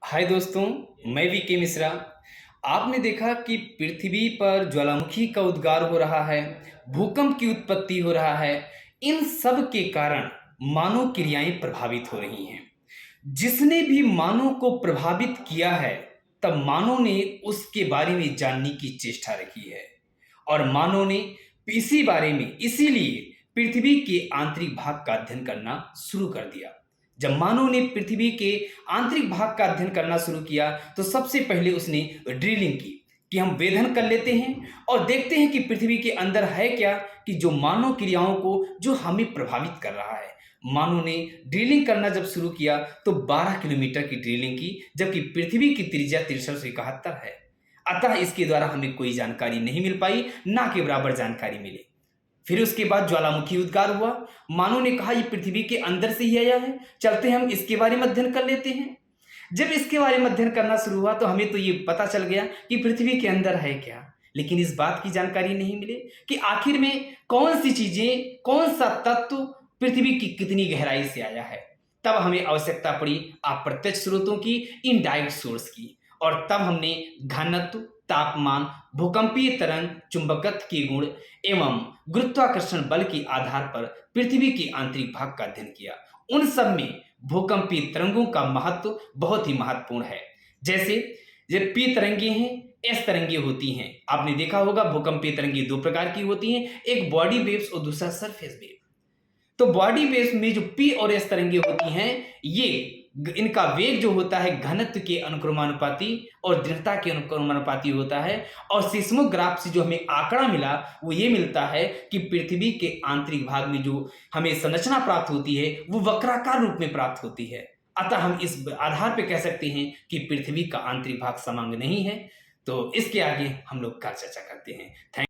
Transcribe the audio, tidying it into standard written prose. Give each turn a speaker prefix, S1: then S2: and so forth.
S1: हाय दोस्तों, मैं वीके मिश्रा। आपने देखा कि पृथ्वी पर ज्वालामुखी का उद्गार हो रहा है, भूकंप की उत्पत्ति हो रहा है। इन सब के कारण मानव क्रियाएं प्रभावित हो रही हैं। जिसने भी मानव को प्रभावित किया है, तब मानव ने उसके बारे में जानने की चेष्टा रखी है और मानव ने इसी बारे में इसीलिए पृथ्वी के आंतरिक भाग का अध्ययन करना शुरू कर दिया। जब मानव ने पृथ्वी के आंतरिक भाग का अध्ययन करना शुरू किया तो सबसे पहले उसने ड्रिलिंग की कि हम वेधन कर लेते हैं और देखते हैं कि पृथ्वी के अंदर है क्या, कि जो मानव क्रियाओं को जो हमें प्रभावित कर रहा है। मानव ने ड्रिलिंग करना जब शुरू किया तो 12 किलोमीटर की ड्रिलिंग की, जबकि पृथ्वी की त्रिज्या 6371 है। अतः इसके द्वारा हमें कोई जानकारी नहीं मिल पाई, ना के बराबर जानकारी मिली। फिर उसके बाद ज्वालामुखी उद्गार हुआ। मानव ने कहा ये पृथ्वी के अंदर से ही आया है, चलते हम इसके बारे में अध्ययन कर लेते हैं। जब इसके बारे में अध्ययन करना शुरू हुआ तो हमें तो ये पता चल गया कि पृथ्वी के अंदर है क्या, लेकिन इस बात की जानकारी नहीं मिली कि आखिर में कौन सी चीजें, कौन सा तत्व पृथ्वी की कितनी गहराई से आया है। तब हमें आवश्यकता पड़ी अप्रत्यक्ष स्रोतों की, इनडायरेक्ट सोर्स की, और तब हमने घनत्व, तापमान, भूकंपीय तरंग, चुंबकत्व के गुण एवं गुरुत्वाकर्षण बल के आधार पर पृथ्वी के आंतरिक भाग का अध्ययन किया। उन सब में भूकंपीय तरंगों का महत्व बहुत ही महत्वपूर्ण है। जैसे जब पी तरंगे हैं, एस तरंगे होती हैं। आपने देखा होगा भूकंपीय तरंगे दो प्रकार की होती हैं, एक बॉडी वेव्स और दूसरा सरफेस वेव। तो बॉडी वेव्स में जो पी और एस तरंगे होती हैं, ये इनका वेग जो होता है घनत्व के अनुक्रमानुपाती और दृढ़ता के अनुक्रमानुपाती होता है। और सिस्मोग्राफ से जो हमें आंकड़ा मिला वो ये मिलता है कि पृथ्वी के आंतरिक भाग में जो हमें संरचना प्राप्त होती है वो वक्राकार रूप में प्राप्त होती है। अतः हम इस आधार पर कह सकते हैं कि पृथ्वी का आंतरिक भाग समान नहीं है। तो इसके आगे हम लोग का चर्चा करते हैं। थैंक